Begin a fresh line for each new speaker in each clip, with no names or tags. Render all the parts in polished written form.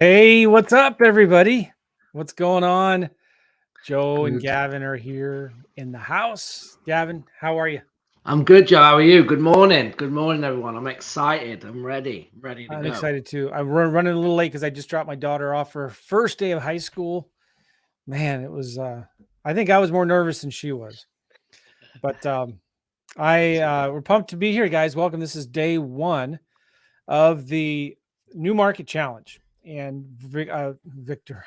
Hey, what's up, everybody? What's going on? Joe and
Good.
Gavin are here in the house. Gavin, how are you?
I'm good, Joe. How are you? Good morning. Good morning, everyone. I'm excited. I'm ready. I'm ready to
I'm
go.
excited too. I'm running a little late because I just dropped my daughter off for her first day of high school. Man, it was. I think I was more nervous than she was, but we're pumped to be here, guys. Welcome. This is day one of the New Market Challenge, and Victor,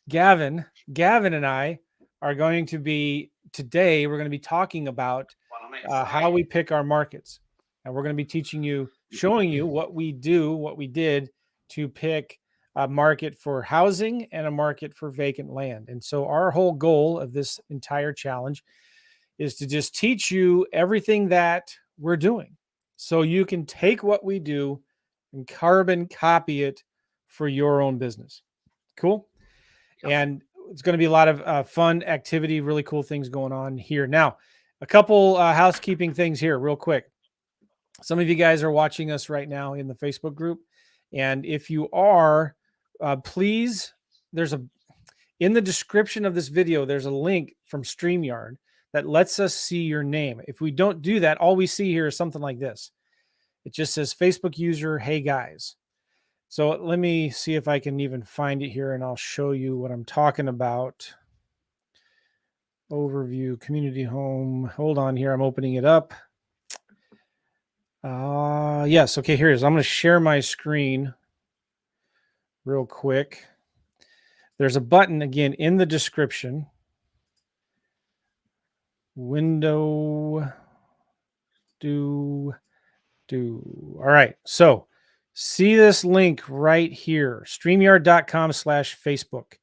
Gavin and I are going to be today. We're going to be talking about
Well, I'm
how we
excited.
pick our markets, and we're going to be teaching you, showing you what we do, what we did to pick a market for housing and a market for vacant land. And so, our whole goal of this entire challenge is to just teach you everything that we're doing, so you can take what we do and carbon copy it for your own business. Cool.
Yep.
And it's going to be a lot of fun activity, really cool things going on here. Now, a couple housekeeping things here, real quick. Some of you guys are watching us right now in the Facebook group, and if you are, please, there's a in the description of this video, there's a link from StreamYard that lets us see your name. If we don't do that, all we see here is something like this. It just says Facebook user, hey guys. So let me see if I can even find it here, and I'll show you what I'm talking about. Overview, community home. Hold on here. I'm opening it up. Yes. Okay, here it is. I'm going to share my screen real quick. There's a button again in the description. Window do. All right. So see this link right here, StreamYard.com/Facebook.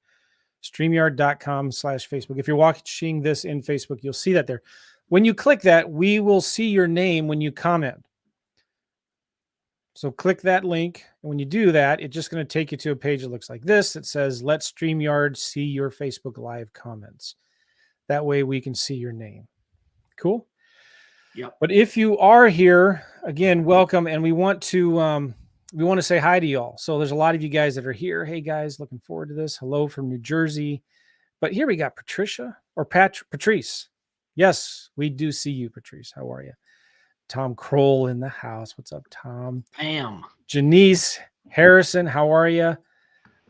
StreamYard.com/Facebook. If you're watching this in Facebook, you'll see that there. When you click that, we will see your name when you comment. So click that link. And when you do that, it's just going to take you to a page that looks like this. It says, let StreamYard see your Facebook Live comments. That way we can see your name. Cool.
Yep.
But if you are here, again, welcome. And we want to say hi to y'all. So there's a lot of you guys that are here. Hey guys, looking forward to this. Hello from New Jersey. But here we got Patricia or Patrice. Yes, we do see you, Patrice. How are you? Tom Kroll in the house. What's up, Tom?
I am.
Janice Harrison, how are you?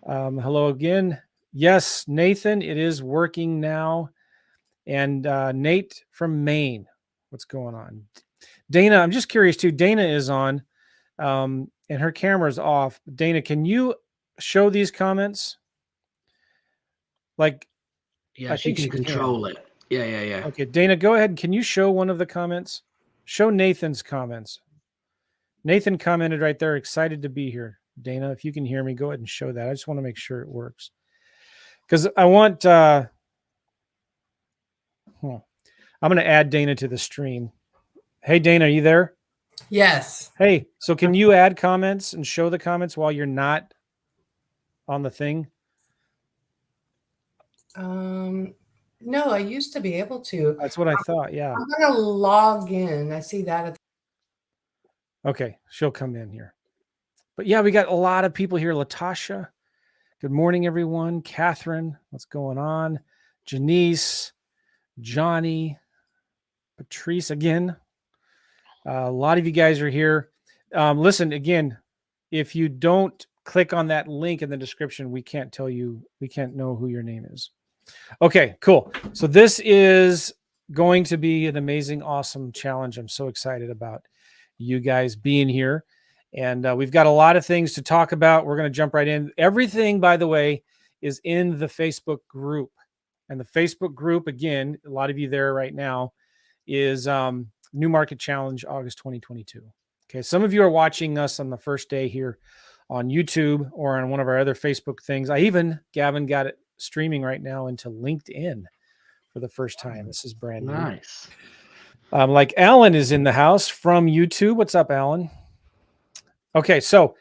Hello again. Yes, Nathan, it is working now. And Nate from Maine, what's going on? Dana, I'm just curious too. Dana is on, and her camera's off. Dana, can you show these comments? Like,
Yeah,
I
she
think
can
she can.
control it. Yeah.
Okay, Dana, go ahead. Can you show one of the comments? Show Nathan's comments. Nathan commented right there, excited to be here. Dana, if you can hear me, go ahead and show that. I just want to make sure it works. Because I want, I'm going to add Dana to the stream. Hey, Dana, are you there?
Yes.
Hey, so can you add comments and show the comments while you're not on the thing?
No, I used to be able to.
That's what I thought. Yeah.
I'm going to log in. I see that.
Okay. She'll come in here. But yeah, we got a lot of people here. Latasha. Good morning, everyone. Catherine, what's going on? Janice, Johnny, Patrice again. A lot of you guys are here. Listen, again, if you don't click on that link in the description, we can't know who your name is. Okay, cool. So this is going to be an amazing, awesome challenge. I'm so excited about you guys being here. And we've got a lot of things to talk about. We're going to jump right in. Everything, by the way, is in the Facebook group. And the Facebook group, again, a lot of you there right now, is New Market Challenge, August 2022. Okay, some of you are watching us on the first day here on YouTube or on one of our other Facebook things. Gavin got it streaming right now into LinkedIn for the first time. This is brand new.
Nice.
Like Alan is in the house from YouTube. What's up, Alan? Okay, so,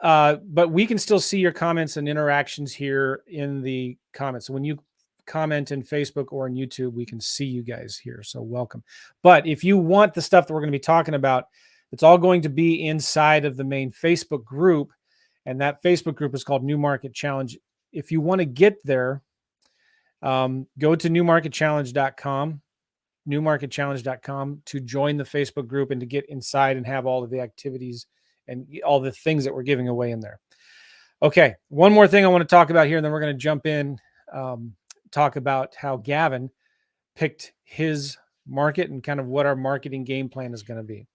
but we can still see your comments and interactions here in the comments. So when you comment in Facebook or on YouTube, we can see you guys here. So welcome. But if you want the stuff that we're going to be talking about, it's all going to be inside of the main Facebook group. And that Facebook group is called New Market Challenge. If you want to get there, go to newmarketchallenge.com, newmarketchallenge.com to join the Facebook group and to get inside and have all of the activities and all the things that we're giving away in there. Okay, one more thing I want to talk about here, and then we're going to jump in, talk about how Gavin picked his market and kind of what our marketing game plan is going to be.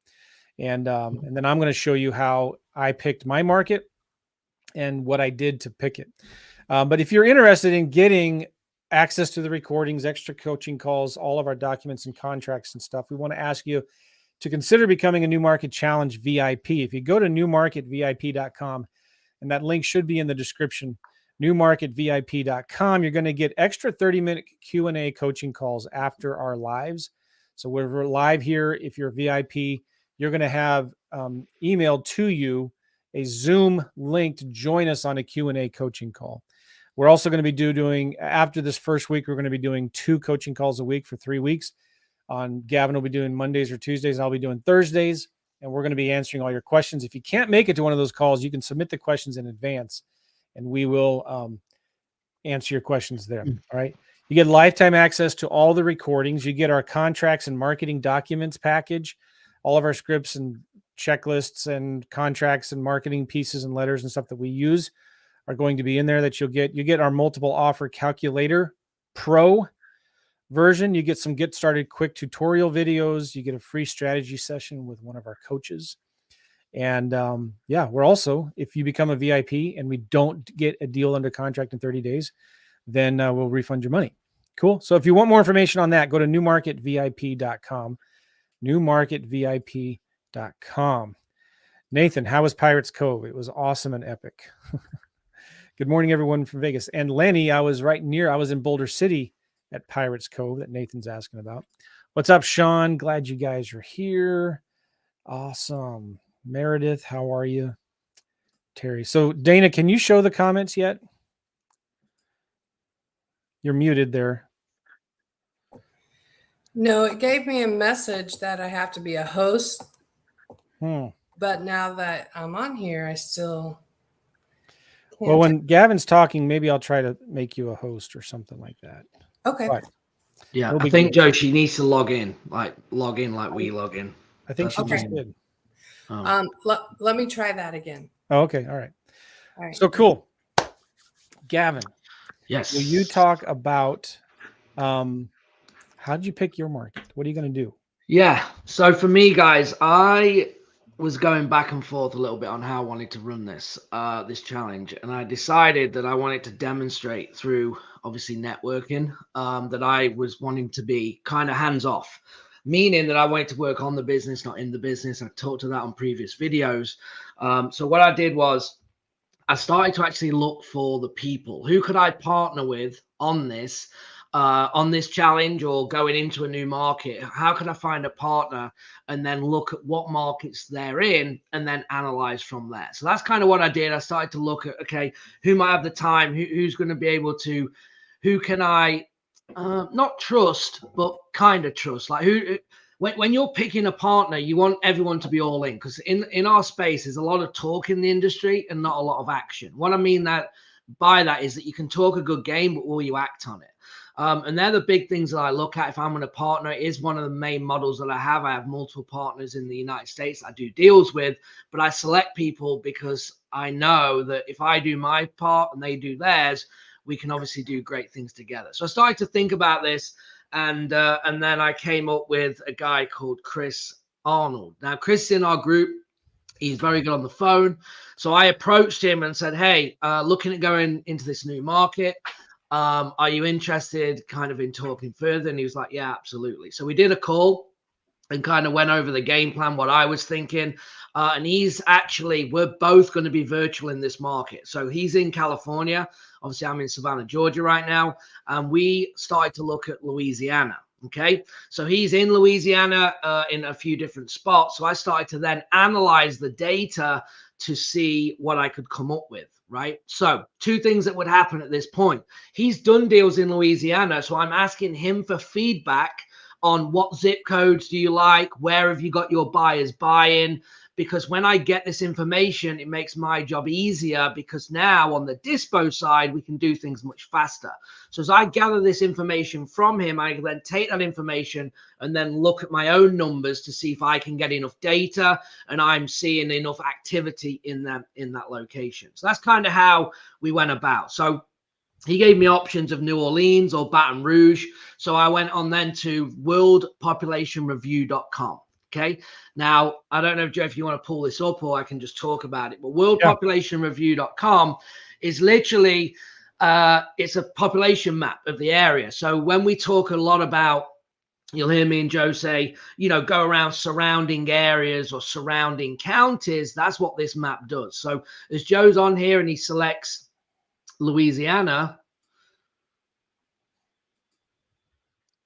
And then I'm going to show you how I picked my market and what I did to pick it. But if you're interested in getting access to the recordings, extra coaching calls, all of our documents and contracts and stuff, we want to ask you to consider becoming a New Market Challenge VIP. If you go to newmarketvip.com, and that link should be in the description, newmarketvip.com, you're going to get extra 30-minute Q&A coaching calls after our lives. So we're live here. If you're a VIP, you're going to have emailed to you a Zoom link to join us on a Q&A coaching call. We're also going to be doing, after this first week, we're going to be doing 2 coaching calls a week for 3 weeks. Gavin will be doing Mondays or Tuesdays. I'll be doing Thursdays, and we're going to be answering all your questions. If you can't make it to one of those calls, you can submit the questions in advance, and we will answer your questions there. All right. You get lifetime access to all the recordings. You get our contracts and marketing documents package, all of our scripts and checklists and contracts and marketing pieces and letters and stuff that we use are going to be in there that you'll get. You get our multiple offer calculator pro version. You get some get started quick tutorial videos. You get a free strategy session with one of our coaches. And yeah, we're also, if you become a VIP and we don't get a deal under contract in 30 days, then we'll refund your money. Cool. So if you want more information on that, go to newmarketvip.com, newmarketvip.com. Nathan, how was Pirates Cove? It was awesome and epic. Good morning, everyone from Vegas. And Lenny, I was in Boulder City at Pirates Cove that Nathan's asking about. What's up, Sean? Glad you guys are here. Awesome. Meredith, how are you? Terry. So Dana, can you show the comments yet? You're muted there.
No, it gave me a message that I have to be a host. But now that I'm on here, I still can't.
Well, when Gavin's talking, maybe I'll try to make you a host or something like that.
Okay.
But
yeah, I think, Joe, she needs to log in like we log in.
I think she just did.
Oh.
Let me try that again.
Oh, okay. All right.
All right.
So cool. Gavin.
Yes.
Will you talk about how did you pick your market? What are you going to do?
Yeah. So for me, guys, I was going back and forth a little bit on how I wanted to run this challenge, and I decided that I wanted to demonstrate through obviously networking that I was wanting to be kind of hands off, meaning that I wanted to work on the business, not in the business. I've talked to that on previous videos. So what I did was I started to actually look for the people who could I partner with on this challenge or going into a new market. How can I find a partner and then look at what markets they're in and then analyze from there? So that's kind of what I did. I started to look at, okay, who might have the time, who's going to be able to, who can I not trust, but kind of trust. Like when you're picking a partner, you want everyone to be all in, because in our space, there's a lot of talk in the industry and not a lot of action. What I mean by that is that you can talk a good game, but will you act on it? And they're the big things that I look at if I'm going to partner. It is one of the main models that I have. I have multiple partners in the United States I do deals with, but I select people because I know that if I do my part and they do theirs, we can obviously do great things together. So I started to think about this, and then I came up with a guy called Chris Arnold. Now, Chris in our group, he's very good on the phone. So I approached him and said, hey, looking at going into this new market. Are you interested kind of in talking further? And he was like, yeah, absolutely. So we did a call and kind of went over the game plan, what I was thinking. And we're both going to be virtual in this market. So he's in California. Obviously, I'm in Savannah, Georgia right now. And we started to look at Louisiana. Okay. So he's in Louisiana in a few different spots. So I started to then analyze the data to see what I could come up with. Right. So 2 things that would happen at this point. He's done deals in Louisiana. So I'm asking him for feedback on what zip codes do you like? Where have you got your buyers buying? because when I get this information, it makes my job easier, because now on the dispo side, we can do things much faster. So as I gather this information from him, I then take that information and then look at my own numbers to see if I can get enough data and I'm seeing enough activity in that location. So that's kind of how we went about. So he gave me options of New Orleans or Baton Rouge. So I went on then to worldpopulationreview.com. Okay. Now, I don't know, Joe, if you want to pull this up or I can just talk about it, but worldpopulationreview.com is literally, it's a population map of the area. So when we talk a lot about, you'll hear me and Joe say, you know, go around surrounding areas or surrounding counties. That's what this map does. So as Joe's on here and he selects Louisiana,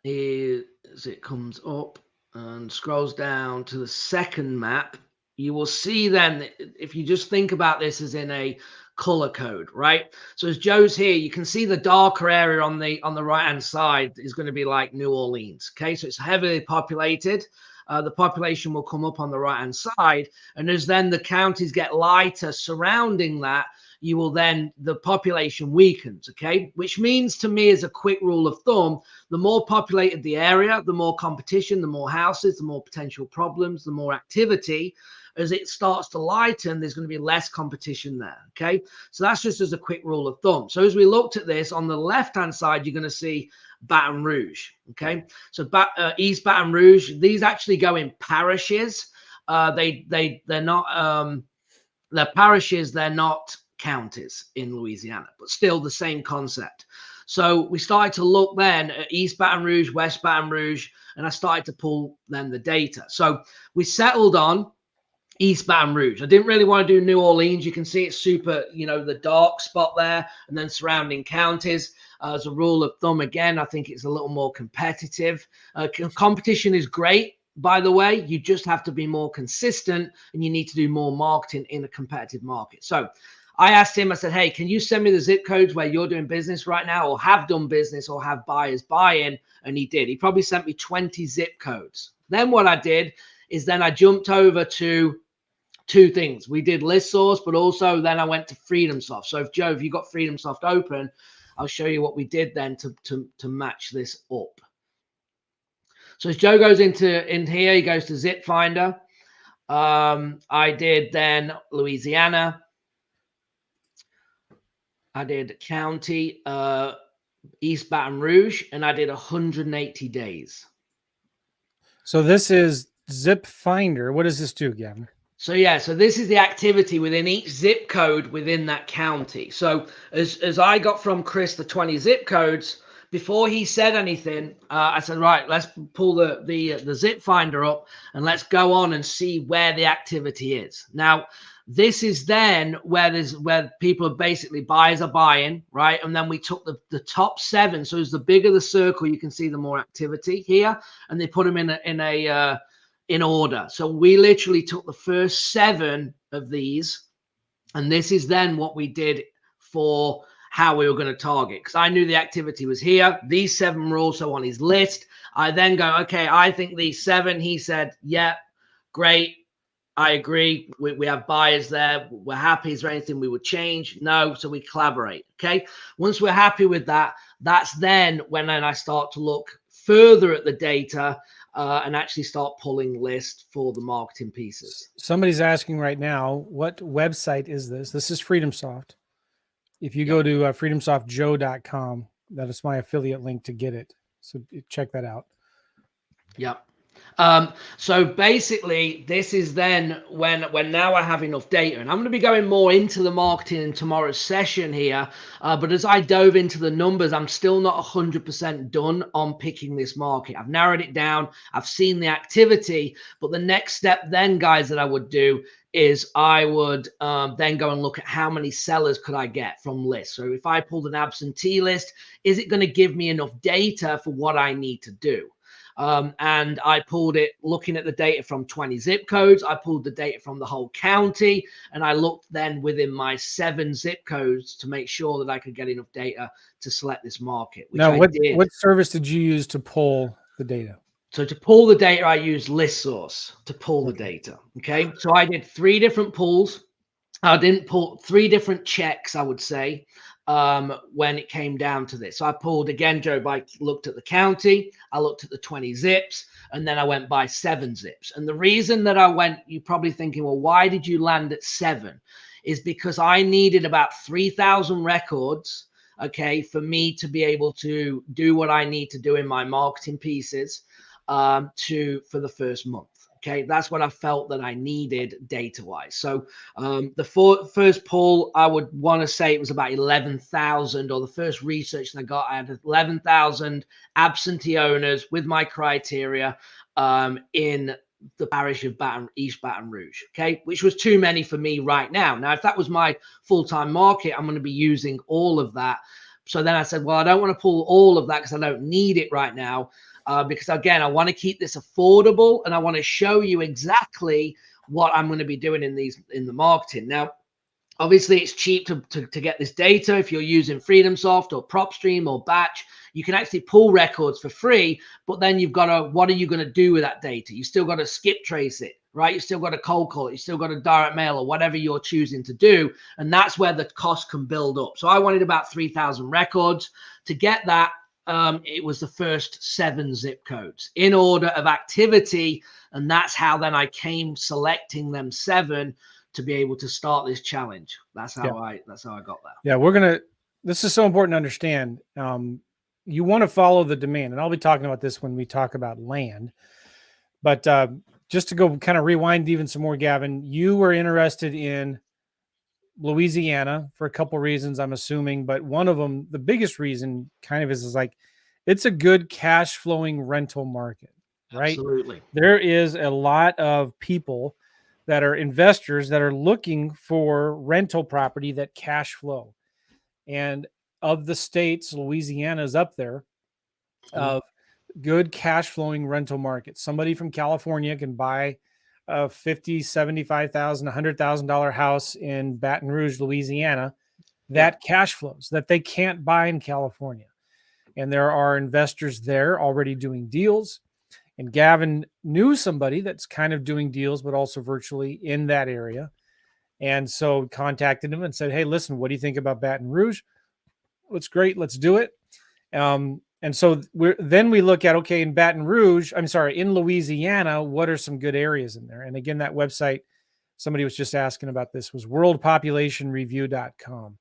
as it comes up and scrolls down to the second map, you will see then, if you just think about this as in a color code, right? So as Joe's here, you can see the darker area on the right hand side is going to be like New Orleans. Okay, so it's heavily populated. The population will come up on the right hand side, and as then the counties get lighter surrounding that, you will then, the population weakens. Okay, which means to me, as a quick rule of thumb, the more populated the area, the more competition, the more houses, the more potential problems, the more activity. As it starts to lighten, there's going to be less competition there. Okay, so that's just as a quick rule of thumb. So as we looked at this, on the left hand side, you're going to see Baton Rouge. Okay, so East Baton Rouge, these actually go in parishes. They're not they're parishes, they're not counties in Louisiana, but still the same concept. So we started to look then at East Baton Rouge, West Baton Rouge, and I started to pull then the data. So we settled on East Baton Rouge. I didn't really want to do New Orleans. You can see it's super, you know, the dark spot there, and then surrounding counties. As a rule of thumb, again, I think it's a little more competitive. Competition is great, by the way. You just have to be more consistent, and you need to do more marketing in a competitive market. So I asked him, I said, hey, can you send me the zip codes where you're doing business right now, or have done business, or have buyers buy in? And he did. He probably sent me 20 zip codes. Then what I did is then I jumped over to two things. We did List Source, but also then I went to Freedomsoft. So if Joe, if you got Freedomsoft open, I'll show you what we did then to match this up. So as Joe goes in here, he goes to Zip Finder. I did then Louisiana. I did county, East Baton Rouge, and I did 180 days. So
this is Zip Finder. What does this do, Gavin?
So yeah, so this is the activity within each zip code within that county. So as I got from Chris the 20 zip codes, before he said anything, I said, right, let's pull the zip finder up and let's go on and see where the activity is. Now, this is then where people are basically, buyers are buying, right? And then we took the top 7. So as the bigger the circle, you can see the more activity here, and they put them in order. So we literally took the first 7 of these, and this is then what we did for how we were going to target, because I knew the activity was here. These 7 were also on his list. I then go, okay, I think these 7. He said, yeah, great. I agree. We have buyers there. We're happy. Is there anything we would change? No. So we collaborate. Okay. Once we're happy with that, that's then when I start to look further at the data and actually start pulling lists for the marketing pieces.
Somebody's asking right now, what website is this? This is Freedomsoft. If you go to freedomsoftjoe.com, that is my affiliate link to get it. So check that out.
Yep. So basically, this is then when now I have enough data, and I'm going to be going more into the marketing in tomorrow's session here. But as I dove into the numbers, I'm still not 100% done on picking this market. I've narrowed it down. I've seen the activity, but the next step then, guys, that I would do is I would then go and look at how many sellers could I get from lists. So if I pulled an absentee list, is it going to give me enough data for what I need to do? And I pulled it looking at the data from 20 zip codes. I pulled the data from the whole county, and I looked then within my 7 zip codes to make sure that I could get enough data to select this market.
Now, what service did you use to pull the data?
So to pull the data, I used List Source to pull the data. Okay. So I did 3 different pulls. I didn't pull 3 different checks, I would say, when it came down to this. So I pulled again, Joe, I looked at the county, I looked at the 20 zips, and then I went by 7 zips. And the reason that I went, you're probably thinking, well, why did you land at 7? Is because I needed about 3,000 records, okay, for me to be able to do what I need to do in my marketing pieces for the first month. Okay, that's what I felt that I needed data-wise. So the first poll, I would want to say it was about 11,000, or the first research that I got, I had 11,000 absentee owners with my criteria in the parish of East Baton Rouge, okay, which was too many for me right now. Now, if that was my full-time market, I'm going to be using all of that. So then I said, well, I don't want to pull all of that because I don't need it right now. Because again, I want to keep this affordable, and I want to show you exactly what I'm going to be doing in the marketing. Now, obviously, it's cheap to get this data. If you're using Freedomsoft or PropStream or Batch, you can actually pull records for free. But then you've got to, what are you going to do with that data? You still got to skip trace it, right? You still got to cold call it. You still got to direct mail or whatever you're choosing to do, and that's where the cost can build up. So I wanted about 3,000 records to get that. It was the first 7 zip codes in order of activity. And that's how then I came selecting them 7 to be able to start this challenge. That's how I got that.
Yeah, this is so important to understand. You want to follow the demand, and I'll be talking about this when we talk about land. But just to go kind of rewind even some more, Gavin, you were interested in Louisiana for a couple reasons, I'm assuming, but one of them, the biggest reason kind of is like, it's a good cash flowing rental market, right?
Absolutely.
There is a lot of people that are investors that are looking for rental property that cash flow. And of the states, Louisiana is up there of good cash flowing rental market. Somebody from California can buy a $50,000, $75,000, $100,000 house in Baton Rouge, Louisiana, that cash flows that they can't buy in California. And there are investors there already doing deals. And Gavin knew somebody that's kind of doing deals, but also virtually in that area. And so contacted him and said, hey, listen, what do you think about Baton Rouge? It's great. Let's do it. And so we look at, okay, in in Louisiana, what are some good areas in there? And again, that website, somebody was just asking about this, was worldpopulationreview.com.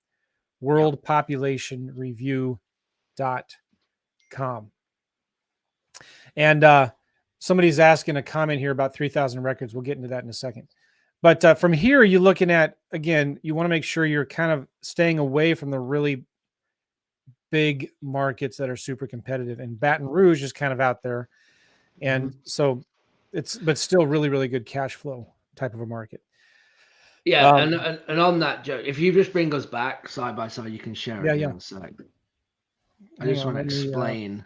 Worldpopulationreview.com. And somebody's asking a comment here about 3,000 records. We'll get into that in a second. But from here, you're looking at, again, you want to make sure you're kind of staying away from the really big markets that are super competitive, and Baton Rouge is kind of out there. And so but still really, really good cash flow type of a market.
Yeah. And on that, Joe, if you just bring us back side by side, you can share it in a sec. I just want to explain.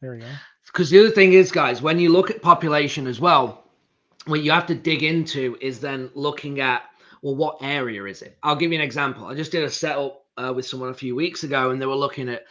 There we go.
Because the other thing is, guys, when you look at population as well, what you have to dig into is then looking at, well, what area is it? I'll give you an example. I just did a setup with someone a few weeks ago, and they were looking at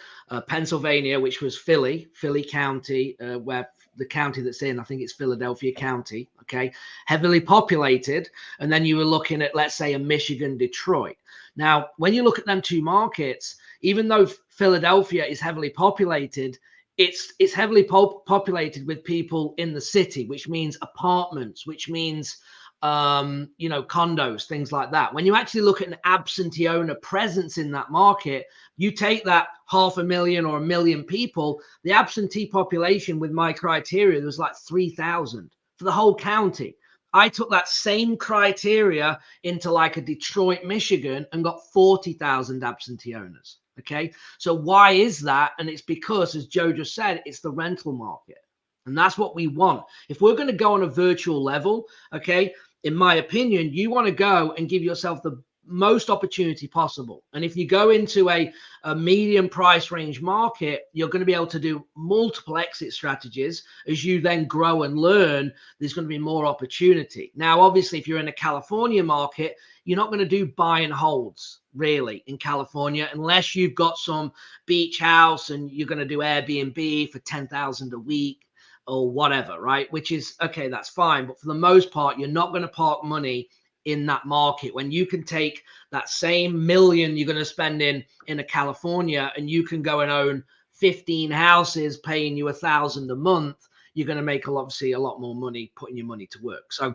Pennsylvania, which was Philly County, where the county that's in, I think it's Philadelphia County, okay, heavily populated. And then you were looking at, let's say, a Michigan, Detroit. Now, when you look at them two markets, even though Philadelphia is heavily populated, it's heavily populated with people in the city, which means apartments, which means condos, things like that. When you actually look at an absentee owner presence in that market, you take that 500,000 or 1 million people, the absentee population with my criteria, there was like 3,000 for the whole county. I took that same criteria into like a Detroit, Michigan, and got 40,000 absentee owners. Okay. So why is that? And it's because, as Joe just said, it's the rental market. And that's what we want. If we're going to go on a virtual level, okay, in my opinion, you want to go and give yourself the most opportunity possible. And if you go into a medium price range market, you're going to be able to do multiple exit strategies. As you then grow and learn, there's going to be more opportunity. Now, obviously, if you're in a California market, you're not going to do buy and holds really in California, unless you've got some beach house and you're going to do Airbnb for $10,000 a week or whatever, right? Which is okay, that's fine. But for the most part, you're not going to park money in that market when you can take that same million you're going to spend in a California and you can go and own 15 houses paying you $1,000 a month. You're going to make obviously a lot more money putting your money to work. So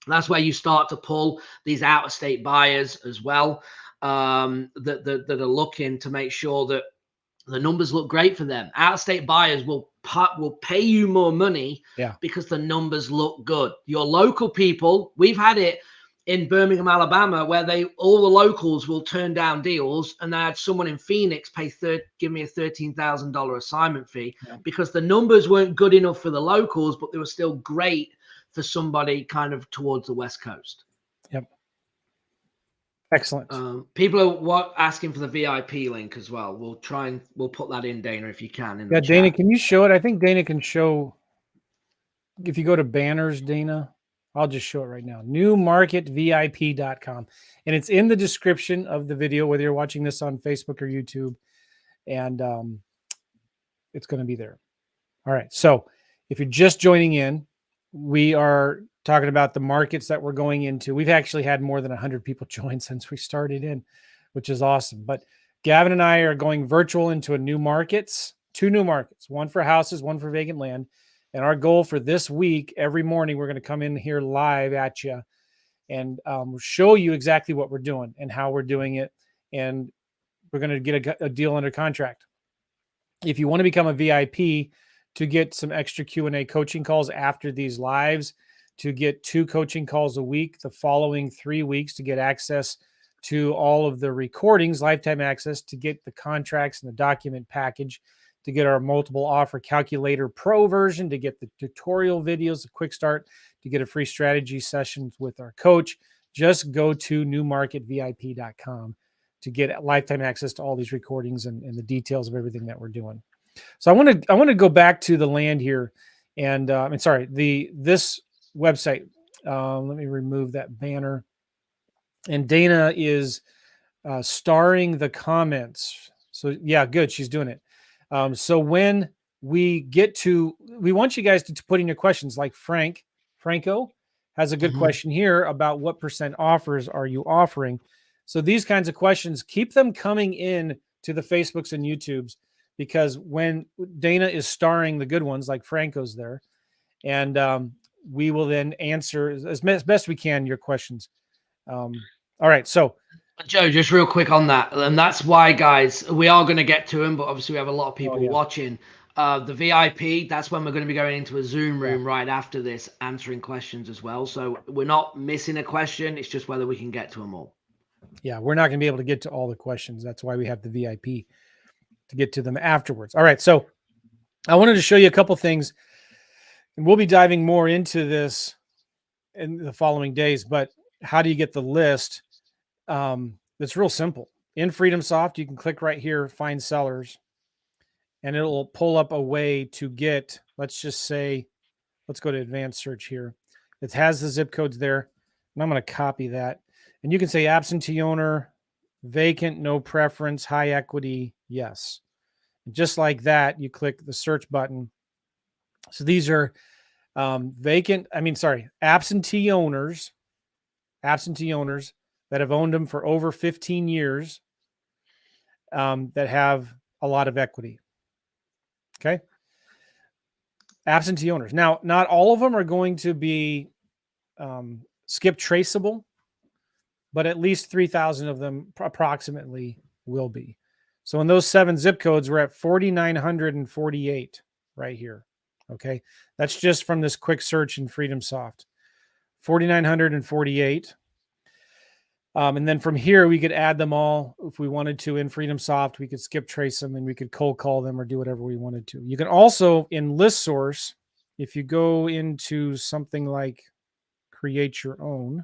that's where you start to pull these out-of-state buyers as well, that are looking to make sure that the numbers look great for them. Out-of-state buyers will pay you more money because the numbers look good. Your local people, we've had it in Birmingham, Alabama, where all the locals will turn down deals, and I had someone in Phoenix give me a $13,000 assignment fee because the numbers weren't good enough for the locals, but they were still great for somebody kind of towards the West Coast.
Yep. Excellent.
People are asking for the VIP link as well. We'll put that in, Dana, if you can.
Yeah, Dana, can you show it? I think Dana can show. If you go to banners, Dana, I'll just show it right now. newmarketvip.com. And it's in the description of the video, whether you're watching this on Facebook or YouTube. And it's going to be there. All right. So if you're just joining in, we are talking about the markets that we're going into. We've actually had more than 100 people join since we started in, which is awesome. But Gavin and I are going virtual into two new markets, one for houses, one for vacant land. And our goal for this week, every morning, we're going to come in here live at you and show you exactly what we're doing and how we're doing it. And we're going to get a deal under contract. If you want to become a VIP to get some extra Q&A coaching calls after these lives, to get 2 coaching calls a week, the following 3 weeks, to get access to all of the recordings, lifetime access, to get the contracts and the document package, to get our multiple offer calculator pro version, to get the tutorial videos, the quick start, to get a free strategy session with our coach, just go to newmarketvip.com to get lifetime access to all these recordings and the details of everything that we're doing. So I want to go back to the land here, and this website. Let me remove that banner. And Dana is starring the comments. So yeah, good. She's doing it. So when we want you guys to put in your questions, like Franco has a good question here about what % offers are you offering? So these kinds of questions, keep them coming in to the Facebooks and YouTubes, because when Dana is starring the good ones, like Franco's there, and we will then answer as best we can your questions. All right. So
Joe, just real quick on that. And that's why, guys, we are going to get to them, but obviously we have a lot of people watching. The VIP, that's when we're going to be going into a Zoom room right after this, answering questions as well. So we're not missing a question. It's just whether we can get to them all.
Yeah, we're not going to be able to get to all the questions. That's why we have the VIP to get to them afterwards. All right. So I wanted to show you a couple things, and we'll be diving more into this in the following days, but how do you get the list? It's real simple. In Freedomsoft, you can click right here, find sellers, and it'll pull up a way to get, let's just say, let's go to advanced search here. It has the zip codes there, and I'm going to copy that. And you can say absentee owner, vacant, no preference, high equity, yes. And just like that, you click the search button. So these are absentee owners that have owned them for over 15 years, that have a lot of equity. Okay. Absentee owners. Now, not all of them are going to be skip traceable, but at least 3,000 of them approximately will be. So in those 7 zip codes, we're at 4,948 right here. Okay. That's just from this quick search in Freedomsoft. 4,948. And then from here, we could add them all if we wanted to in Freedomsoft. We could skip trace them and we could cold call them or do whatever we wanted to. You can also, in List Source, if you go into something like create your own,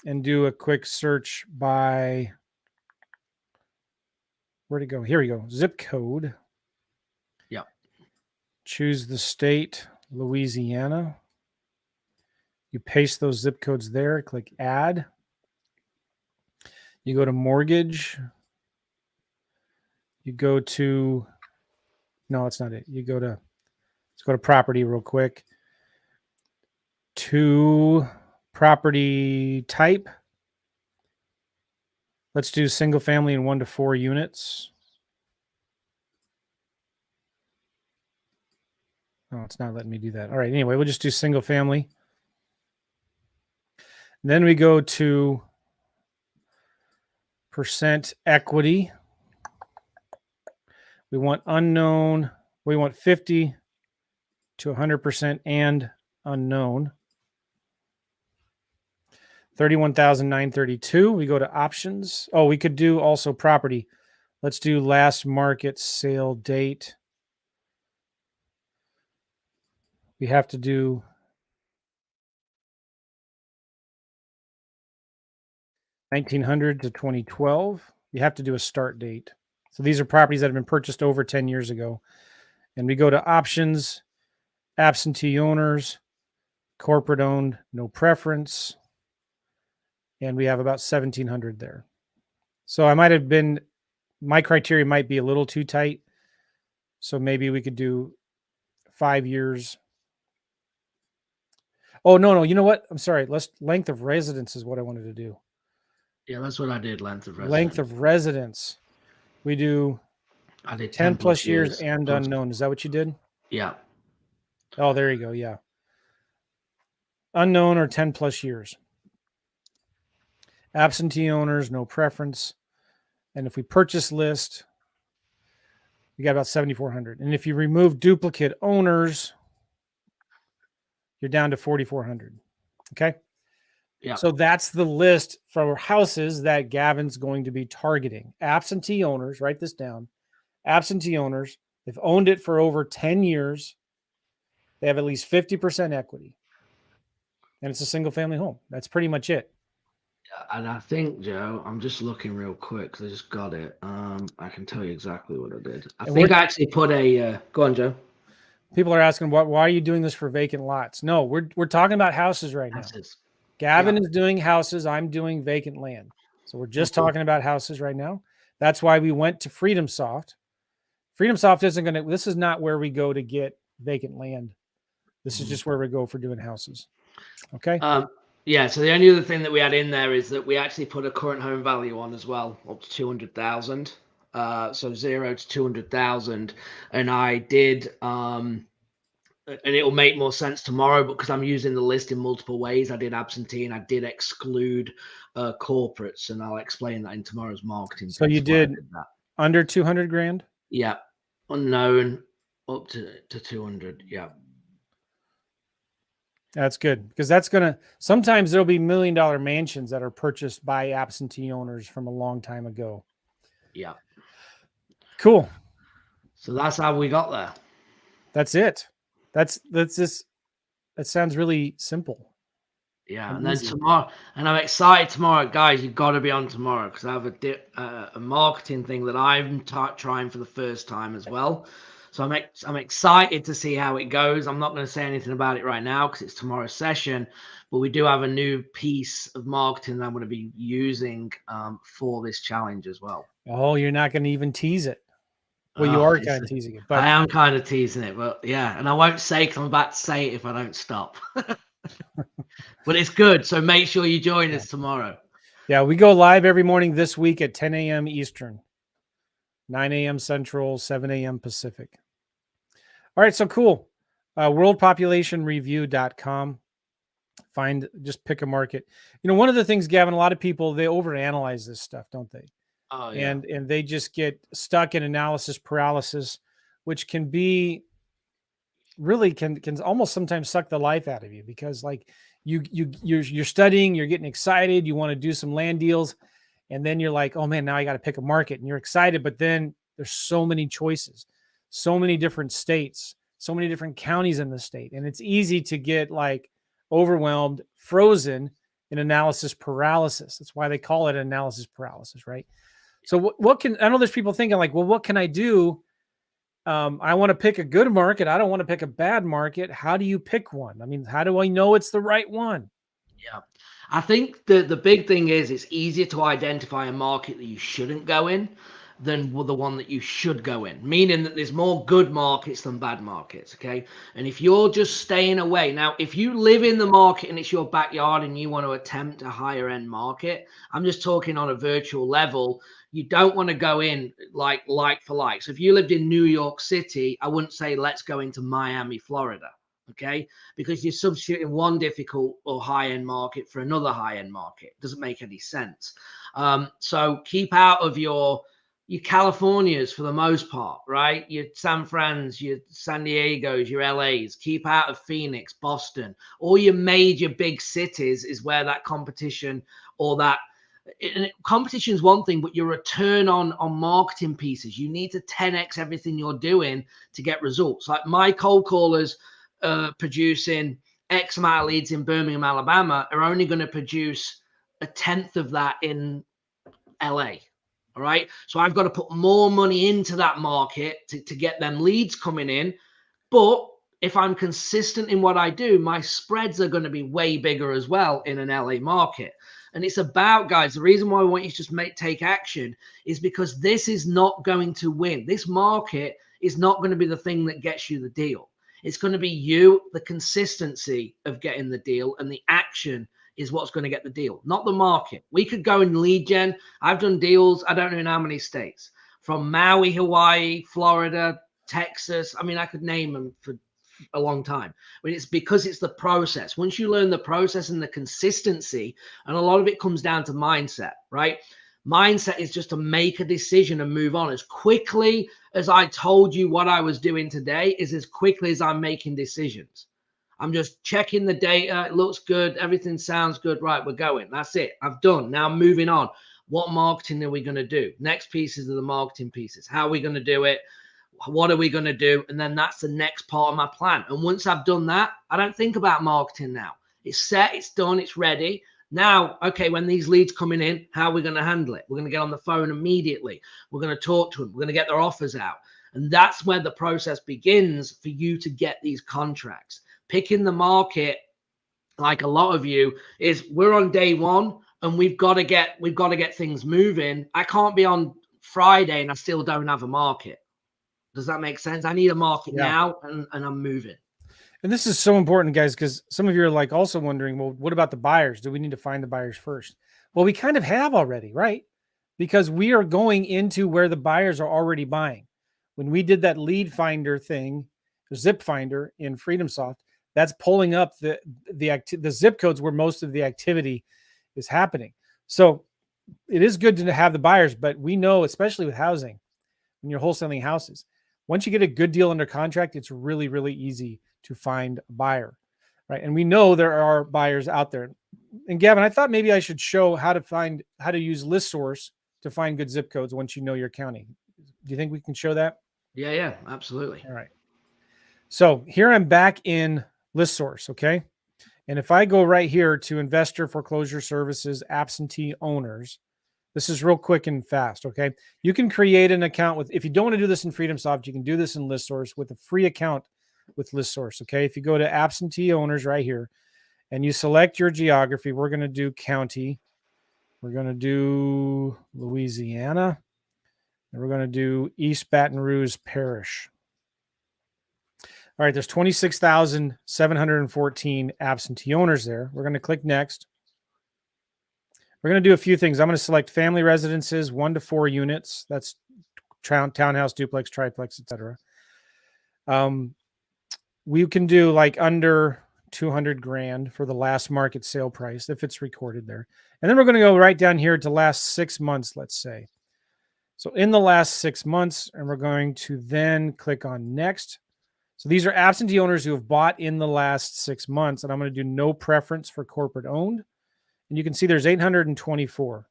and do a quick search by, where'd it go? Here we go. Zip code.
Yep.
Choose the state, Louisiana. You paste those zip codes there, click add. You go to mortgage. You go to, no, that's not it. You go to, let's go to property real quick. To property type. Let's do single family and 1 to 4 units. Oh, it's not letting me do that. All right. Anyway, we'll just do single family. Then we go to percent equity. We want unknown. We want 50 to 100% and unknown. 31,932. We go to options. Oh, we could do also property. Let's do last market sale date. We have to do $1,900 to 2012. You have to do a start date. So these are properties that have been purchased over 10 years ago. And we go to options, absentee owners, corporate owned, no preference. And we have about 1,700 there. So I might have been, my criteria might be a little too tight. So maybe we could do 5 years. Oh, no. You know what? I'm sorry. Length of residence is what I wanted to do.
Yeah, that's what I did. Length of residence.
Length of residence. We do
I did
10 plus years and plus unknown. Is that what you did?
Yeah.
Oh, there you go. Yeah. Unknown or 10 plus years. Absentee owners, no preference. And if we purchase list, we got about 7,400. And if you remove duplicate owners, you're down to 4,400. Okay.
Yeah.
So that's the list for houses that Gavin's going to be targeting. Absentee owners, write this down. Absentee owners, they've owned it for over 10 years. They have at least 50% equity. And it's a single family home. That's pretty much it.
Yeah, and I think, Joe, I'm just looking real quick because I just got it. I can tell you exactly what I did. I think I actually put a go on, Joe.
People are asking, why are you doing this for vacant lots? No, we're talking about houses right now. Gavin is doing houses. I'm doing vacant land. So we're just talking about houses right now. That's why we went to Freedomsoft. Freedomsoft isn't going to, this is not where we go to get vacant land. This is just where we go for doing houses. Okay.
Yeah. So the only other thing that we had in there is that we actually put a current home value on as well, up to 200,000. So 0 to 200,000. And I did, and it will make more sense tomorrow, but because I'm using the list in multiple ways, I did absentee and I did exclude corporates, and I'll explain that in tomorrow's marketing.
So you did that. Under 200 grand?
Yeah. Unknown up to 200. Yeah.
That's good, because that's going to, sometimes there'll be $1 million mansions that are purchased by absentee owners from a long time ago.
Yeah.
Cool.
So that's how we got there.
That's it. That's just, that sounds really simple.
Yeah. And then tomorrow, and I'm excited tomorrow, guys, you've got to be on tomorrow because I have a marketing thing that I'm trying for the first time as well. So I'm excited to see how it goes. I'm not going to say anything about it right now because it's tomorrow's session, but we do have a new piece of marketing that I'm going to be using for this challenge as well.
Oh, you're not going to even tease it. Well, you are kind of teasing it. But
I am kind of teasing it, but yeah. And I won't say because I'm about to say it if I don't stop. But it's good. So make sure you join us tomorrow.
Yeah, we go live every morning this week at 10 a.m. Eastern, 9 a.m. Central, 7 a.m. Pacific. All right, so cool. Worldpopulationreview.com. Just pick a market. You know, one of the things, Gavin, a lot of people, they overanalyze this stuff, don't they?
Oh, yeah.
And they just get stuck in analysis paralysis, which can be really can almost sometimes suck the life out of you, because like you're studying, you're getting excited, you want to do some land deals, and then you're like, oh man, now I got to pick a market, and you're excited, but then there's so many choices, so many different states, so many different counties in the state, and it's easy to get like overwhelmed, frozen, in analysis paralysis. That's why they call it analysis paralysis, right? So what can, I know there's people thinking like, well, what can I do? I want to pick a good market. I don't want to pick a bad market. How do you pick one? I mean, how do I know it's the right one?
Yeah. I think the big thing is it's easier to identify a market that you shouldn't go in than the one that you should go in, meaning that there's more good markets than bad markets, okay? And if you're just staying away, now, if you live in the market and it's your backyard and you want to attempt a higher end market, I'm just talking on a virtual level, you don't want to go in like for like. So if you lived in New York City, I wouldn't say let's go into Miami, Florida. Okay, because you're substituting one difficult or high-end market for another high-end market. Doesn't make any sense. So keep out of your Californias for the most part, right? Your San Frans, your San Diegos, your LAs. Keep out of Phoenix, Boston. All your major big cities is where that competition or that competition is one thing, but your return on marketing pieces, you need to 10x everything you're doing to get results. Like my cold callers producing X amount of leads in Birmingham, Alabama, are only going to produce a tenth of that in LA. All right. So I've got to put more money into that market to get them leads coming in. But if I'm consistent in what I do, my spreads are going to be way bigger as well in an LA market. And it's about, guys, the reason why I want you to just take action is because this is not going to win. This market is not going to be the thing that gets you the deal. It's going to be you, the consistency of getting the deal, and the action is what's going to get the deal, not the market. We could go in lead gen. I've done deals, I don't know in how many states, from Maui, Hawaii, Florida, Texas. I mean, I could name them for a long time, but it's because it's the process. Once you learn the process and the consistency, and a lot of it comes down to mindset, right? Mindset is just to make a decision and move on. As quickly as I told you what I was doing today is as quickly as I'm making decisions. I'm just checking the data. It looks good. Everything sounds good. Right, we're going. That's it. I've done. Now I'm moving on. What marketing are we going to do? Next pieces are the marketing pieces. How are we going to do it? What are we going to do? And then that's the next part of my plan. And once I've done that, I don't think about marketing now. It's set, it's done, it's ready. Now, okay, when these leads coming in, how are we going to handle it? We're going to get on the phone immediately. We're going to talk to them. We're going to get their offers out. And that's where the process begins for you to get these contracts. Picking the market, like a lot of you, is we're on day one and we've got to get things moving. I can't be on Friday and I still don't have a market. Does that make sense? I need a market now and I'm moving.
And this is so important, guys, because some of you are like also wondering, well, what about the buyers? Do we need to find the buyers first? Well, we kind of have already, right? Because we are going into where the buyers are already buying. When we did that lead finder thing, the zip finder in Freedomsoft, that's pulling up the zip codes where most of the activity is happening. So it is good to have the buyers, but we know, especially with housing, when you're wholesaling houses, once you get a good deal under contract, it's really, really easy to find a buyer, right? And we know there are buyers out there. And Gavin, I thought maybe I should show how to use List Source to find good zip codes once you know your county. Do you think we can show that?
Yeah, absolutely.
All right. So here I'm back in List Source, okay? And if I go right here to Investor Foreclosure Services Absentee Owners, this is real quick and fast, okay? You can create an account with, if you don't want to do this in Freedomsoft, you can do this in List Source with a free account with List Source, okay? If you go to Absentee Owners right here and you select your geography, we're going to do county. We're going to do Louisiana. And we're going to do East Baton Rouge Parish. All right, there's 26,714 absentee owners there. We're going to click next. We're going to do a few things. I'm going to select family residences, 1 to 4 units. That's townhouse, duplex, triplex, etc. We can do like under 200 grand for the last market sale price if it's recorded there. And then we're going to go right down here to last 6 months, let's say. So in the last 6 months, and we're going to then click on next. So these are absentee owners who have bought in the last 6 months, and I'm going to do no preference for corporate owned. And you can see there's 824.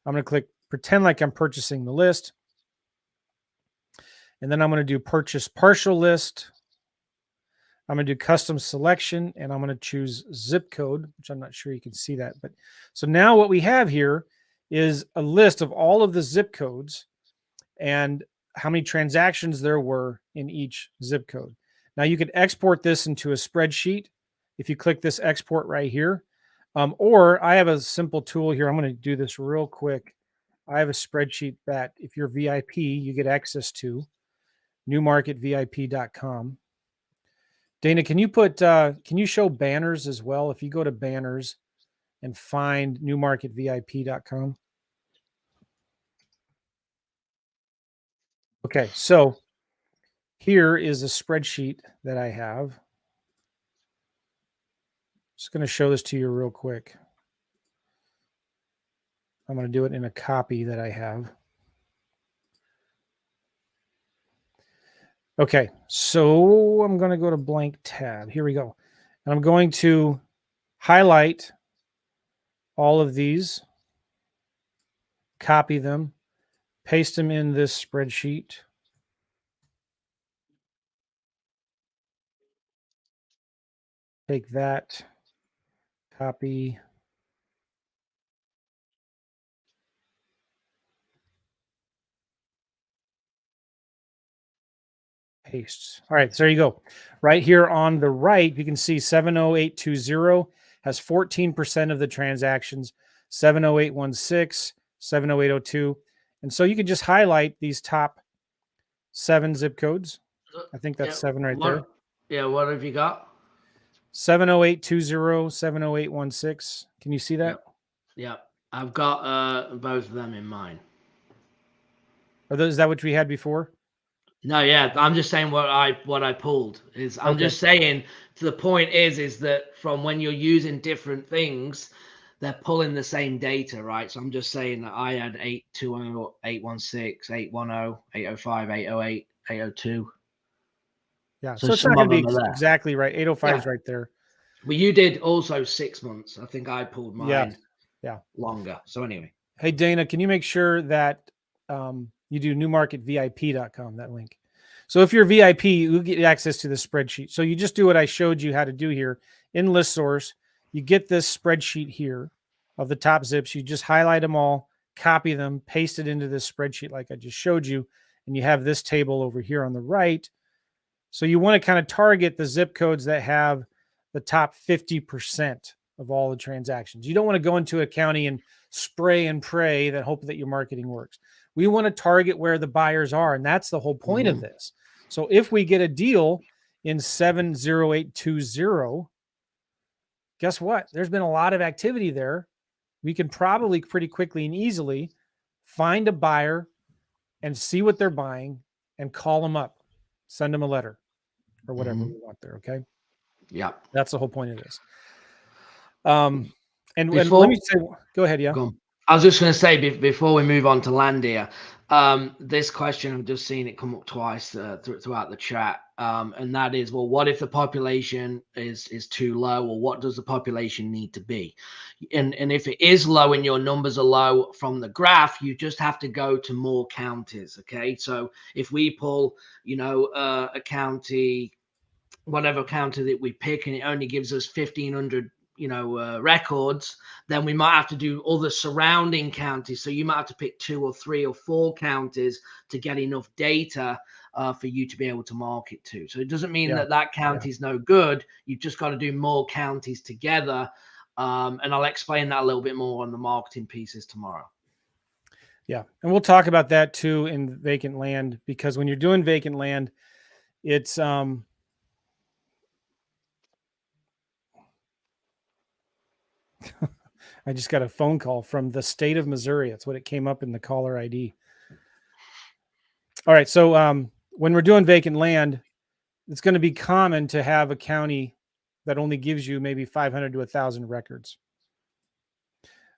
I'm going to click pretend like I'm purchasing the list. And then I'm going to do purchase partial list. I'm going to do custom selection, and I'm going to choose zip code, which I'm not sure you can see that. But so now what we have here is a list of all of the zip codes and how many transactions there were in each zip code. Now you could export this into a spreadsheet if you click this export right here. Or I have a simple tool here. I'm going to do this real quick. I have a spreadsheet that if you're VIP, you get access to, newmarketvip.com. Dana, can you show banners as well? If you go to banners and find newmarketvip.com. Okay, so here is a spreadsheet that I have. Just going to show this to you real quick. I'm going to do it in a copy that I have. Okay, so I'm going to go to blank tab. Here we go. And I'm going to highlight all of these, copy them, paste them in this spreadsheet. Take that, copy, paste. All right, so there you go. Right here on the right, you can see 70820 has 14% of the transactions, 70816, 70802. And so you can just highlight these top 7 zip codes. I think that's 7 right there.
Yeah, what have you got?
70820, 70816. Can you see that?
Yeah. I've got both of them in mine.
Is that what we had before?
No, yeah, I'm just saying what I pulled is I'm just saying the point is that from when you're using different things, they're pulling the same data, right? So I'm just saying that I had 820, 816, 810, 805, 808, 802.
Yeah, so it's not going to be exactly right. 805 is right there.
Well, you did also 6 months. I think I pulled mine longer. So anyway.
Hey, Dana, can you make sure that you do newmarketvip.com, that link? So if you're VIP, you get access to the spreadsheet. So you just do what I showed you how to do here in List Source. You get this spreadsheet here of the top zips. You just highlight them all, copy them, paste it into this spreadsheet like I just showed you, and you have this table over here on the right. So you want to kind of target the zip codes that have the top 50% of all the transactions. You don't want to go into a county and spray and pray that hope that your marketing works. We want to target where the buyers are, and that's the whole point of this. So if we get a deal in 70820, guess what? There's been a lot of activity there. We can probably pretty quickly and easily find a buyer and see what they're buying and call them up, send them a letter or whatever we want there. Okay.
Yeah.
That's the whole point of this. And let me say, go ahead. Yeah.
I was just going to say before we move on to Landia, this question, I've just seen it come up twice throughout the chat. And that is, well, what if the population is too low, or what does the population need to be? And if it is low and your numbers are low from the graph, you just have to go to more counties. Okay. So if we pull, a county, whatever county that we pick, and it only gives us 1,500 records, then we might have to do other surrounding counties. So you might have to pick 2 or 3 or 4 counties to get enough data for you to be able to market to. So it doesn't mean that county is no good. You've just got to do more counties together. And I'll explain that a little bit more on the marketing pieces tomorrow.
Yeah. And we'll talk about that too in vacant land, because when you're doing vacant land, it's, I just got a phone call from the state of Missouri. That's what it came up in the caller ID. All right. So when we're doing vacant land, it's going to be common to have a county that only gives you maybe 500 to 1,000 records.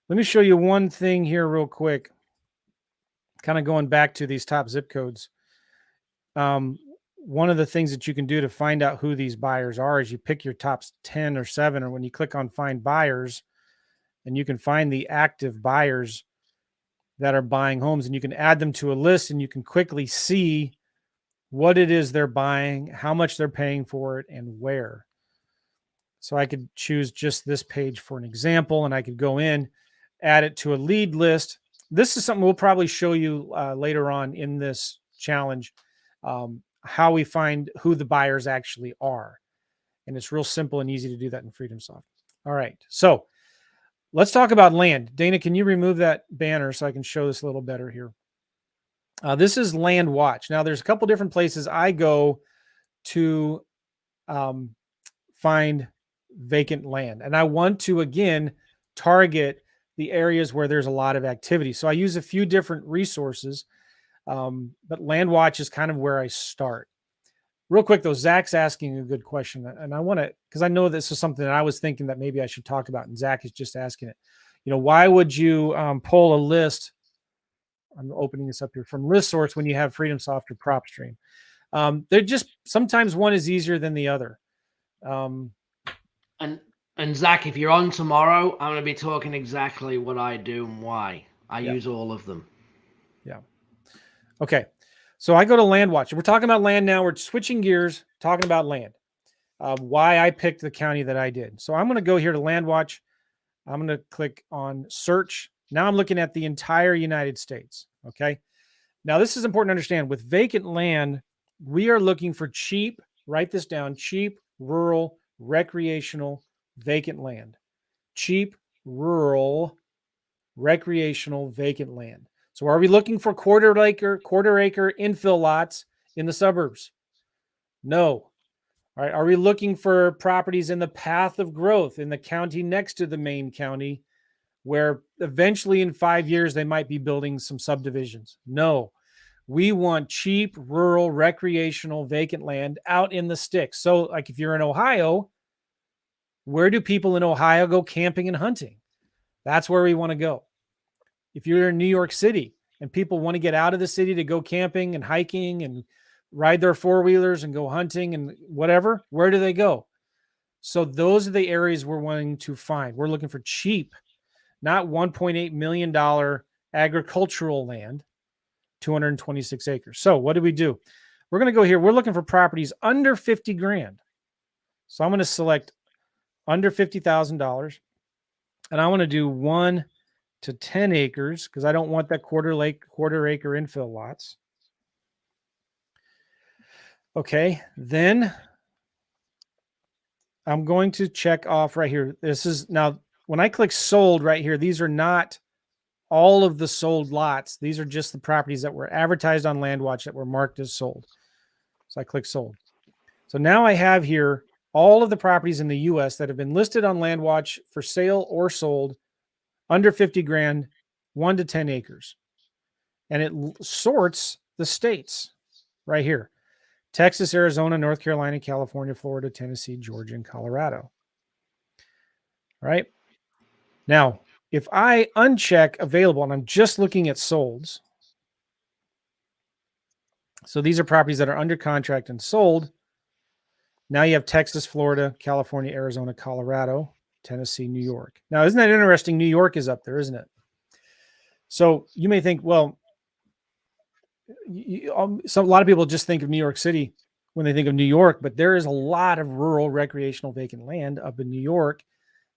Let me show you one thing here real quick, kind of going back to these top zip codes. One of the things that you can do to find out who these buyers are is you pick your top 10 or 7, or when you click on find buyers, and you can find the active buyers that are buying homes, and you can add them to a list, and you can quickly see what it is they're buying, how much they're paying for it, and where. So I could choose just this page for an example, and I could go in, add it to a lead list. This is something we'll probably show you later on in this challenge, how we find who the buyers actually are. And it's real simple and easy to do that in Freedomsoft. All right, so let's talk about land. Dana, can you remove that banner so I can show this a little better here? This is Land Watch. Now, there's a couple different places I go to find vacant land. And I want to, again, target the areas where there's a lot of activity. So I use a few different resources, but Land Watch is kind of where I start. Real quick, though, Zach's asking a good question. And I want to, because I know this is something that I was thinking that maybe I should talk about. And Zach is just asking it. You know, why would you pull a list? I'm opening this up here from List Source when you have Freedomsoft or PropStream. They're just, sometimes one is easier than the other.
And Zach, if you're on tomorrow, I'm going to be talking exactly what I do and why. I use all of them.
Yeah. Okay. So I go to Land Watch. We're talking about land now. We're switching gears, talking about land. Why I picked the county that I did. So I'm going to go here to Land Watch. I'm going to click on search. Now I'm looking at the entire United States. Okay. Now this is important to understand. With vacant land, we are looking for cheap, write this down, cheap, rural, recreational, vacant land. Cheap, rural, recreational, vacant land. So are we looking for quarter acre infill lots in the suburbs? No. All right. Are we looking for properties in the path of growth in the county next to the main county, where eventually in 5 years they might be building some subdivisions? No. We want cheap, rural, recreational, vacant land out in the sticks. So like if you're in Ohio, where do people in Ohio go camping and hunting? That's where we want to go. If you're in New York City and people want to get out of the city to go camping and hiking and ride their four-wheelers and go hunting and whatever, where do they go? So those are the areas we're wanting to find. We're looking for cheap, not $1.8 million agricultural land, 226 acres. So what do? We're going to go here. We're looking for properties under 50 grand. So I'm going to select under $50,000. And I want to do 1 to 10 acres because I don't want that quarter acre infill lots. Okay, then I'm going to check off right here. This is now when I click sold right here, these are not all of the sold lots. These are just the properties that were advertised on LandWatch that were marked as sold. So I click sold. So now I have here all of the properties in the US that have been listed on LandWatch for sale or sold under 50 grand, 1 to 10 acres. And it sorts the states right here. Texas, Arizona, North Carolina, California, Florida, Tennessee, Georgia, and Colorado. All right. Now, if I uncheck available and I'm just looking at solds, so these are properties that are under contract and sold. Now you have Texas, Florida, California, Arizona, Colorado, Tennessee, New York. Now, isn't that interesting? New York is up there, isn't it? So you may think, well, a lot of people just think of New York City when they think of New York, but there is a lot of rural recreational vacant land up in New York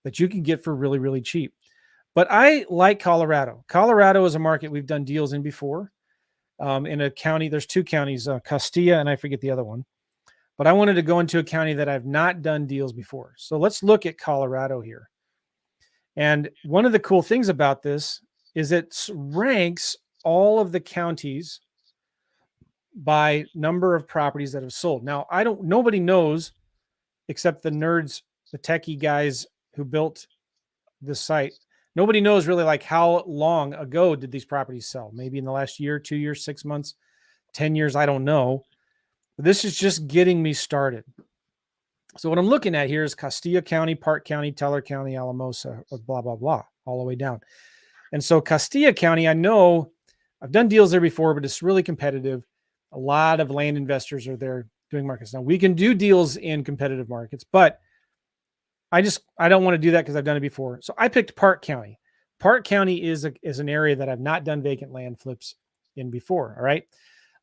that you can get for really, really cheap. But I like Colorado. Colorado is a market we've done deals in before. In a county, there's 2 counties, Castilla, and I forget the other one. But I wanted to go into a county that I've not done deals before. So let's look at Colorado here. And one of the cool things about this is it ranks all of the counties by number of properties that have sold. Now, nobody knows except the nerds, the techie guys who built this site. Nobody knows really like how long ago did these properties sell? Maybe in the last year, 2 years, 6 months, 10 years, I don't know. But this is just getting me started. So what I'm looking at here is Castilla County, Park County, Teller County, Alamosa, blah, blah, blah, all the way down. And so Castilla County, I know I've done deals there before, but it's really competitive. A lot of land investors are there doing markets. Now we can do deals in competitive markets, but I don't want to do that because I've done it before. So I picked Park County. Park County is an area that I've not done vacant land flips in before. All right.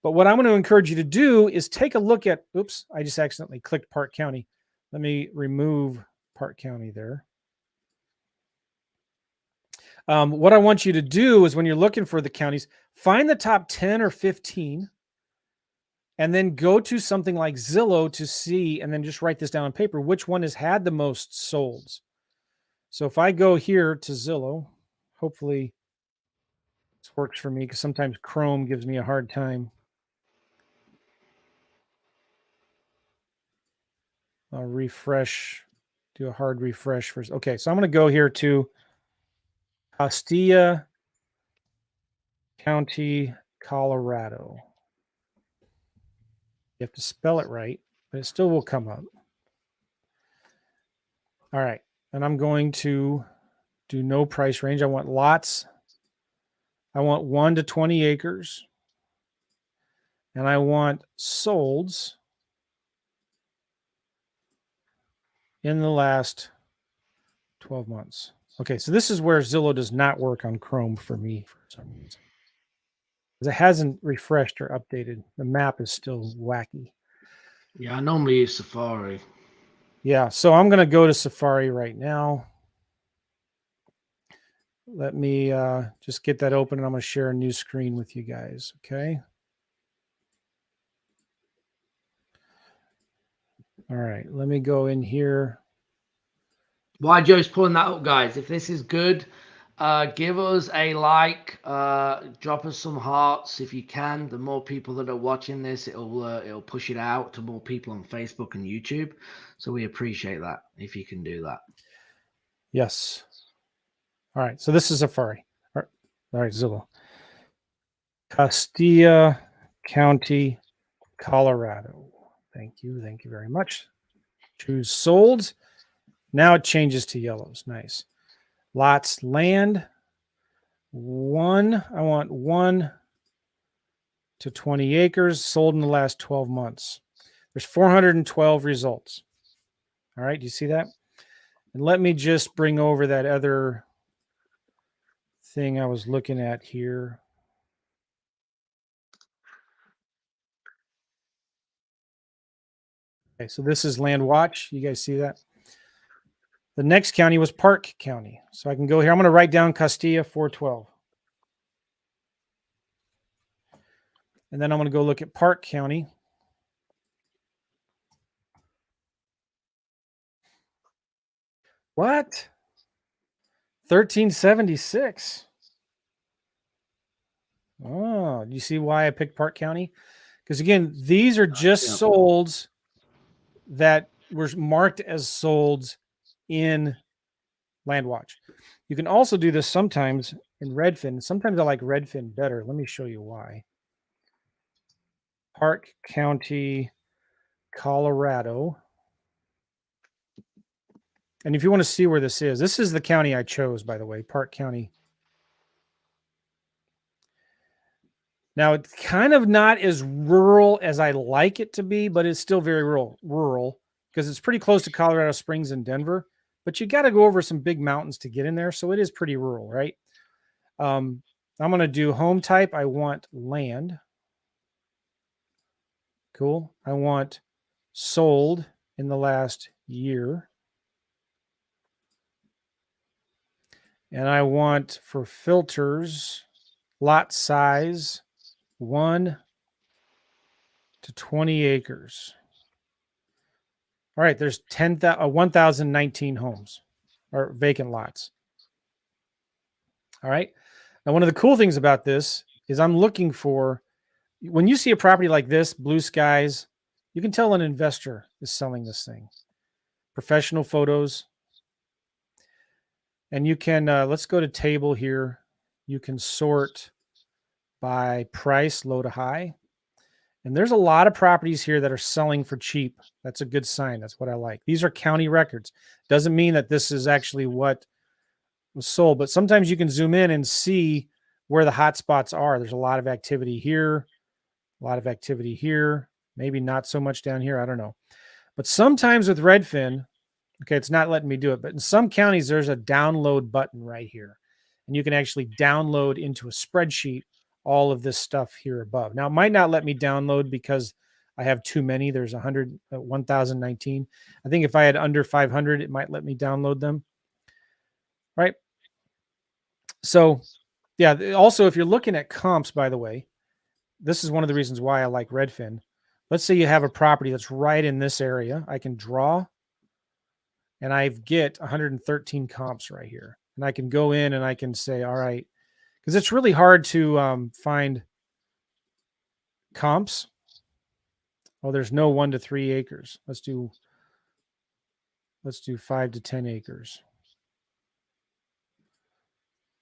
But what I'm going to encourage you to do is take a look at, oops, I just accidentally clicked Park County. Let me remove Park County there. What I want you to do is when you're looking for the counties, find the top 10 or 15, and then go to something like Zillow to see, and then just write this down on paper, which one has had the most solds. So if I go here to Zillow, hopefully this works for me because sometimes Chrome gives me a hard time. I'll refresh, do a hard refresh first. Okay, so I'm going to go here to Castilla County, Colorado. You have to spell it right, but it still will come up. All right, and I'm going to do no price range. I want lots. I want 1 to 20 acres. And I want solds in the last 12 months. Okay, so this is where Zillow does not work on Chrome for me for some reason. Because it hasn't refreshed or updated. The map is still wacky.
Yeah, I normally use Safari.
Yeah, so I'm going to go to Safari right now. Let me just get that open, and I'm going to share a new screen with you guys, okay? All right, let me go in here.
While Joe's pulling that up, guys, if this is good, give us a like, drop us some hearts if you can. The more people that are watching this, it'll push it out to more people on Facebook and YouTube. So we appreciate that if you can do that.
Yes. All right, so this is Safari. All right, Zillow. Castilla County, Colorado. Thank you very much. Choose sold. Now it changes to yellows. Nice. Lots, land. 1. I want 1 to 20 acres sold in the last 12 months. There's 412 results. All right, do you see that? And let me just bring over that other thing I was looking at here. Okay, so this is Land Watch. You guys see that? The next county was Park County. So I can go here. I'm going to write down Castilla 412. And then I'm going to go look at Park County. What? 1376. Oh, do you see why I picked Park County? Because again, these are just solds that were marked as solds in Landwatch. You can also do this sometimes in Redfin. Sometimes I like Redfin better. Let me show you why. Park County, Colorado. And if you want to see where this is the county I chose, by the way, Park County. Now, it's kind of not as rural as I like it to be, but it's still very rural because it's pretty close to Colorado Springs and Denver. But you got to go over some big mountains to get in there. So it is pretty rural, right? I'm going to do home type. I want land. Cool. I want sold in the last year. And I want for filters, lot size, 1 to 20 acres. All right, there's 1,019 homes or vacant lots. All right. Now, one of the cool things about this is I'm looking for, when you see a property like this, blue skies, you can tell an investor is selling this thing. Professional photos. And you can, let's go to table here. You can sort by price, low to high. And there's a lot of properties here that are selling for cheap. That's a good sign. That's what I like. These are county records. Doesn't mean that this is actually what was sold, but sometimes you can zoom in and see where the hot spots are. There's a lot of activity here, a lot of activity here, maybe not so much down here. I don't know. But sometimes with Redfin, okay, it's not letting me do it, but in some counties, there's a download button right here. And you can actually download into a spreadsheet all of this stuff here above. Now, it might not let me download because I have too many. There's 1,019. I think if I had under 500, it might let me download them. Right. So, yeah, also, if you're looking at comps, by the way, this is one of the reasons why I like Redfin. Let's say you have a property that's right in this area. I can draw, and I get 113 comps right here. And I can go in and I can say, all right, because it's really hard to find comps. Oh, there's no 1 to 3 acres. Let's do 5 to 10 acres.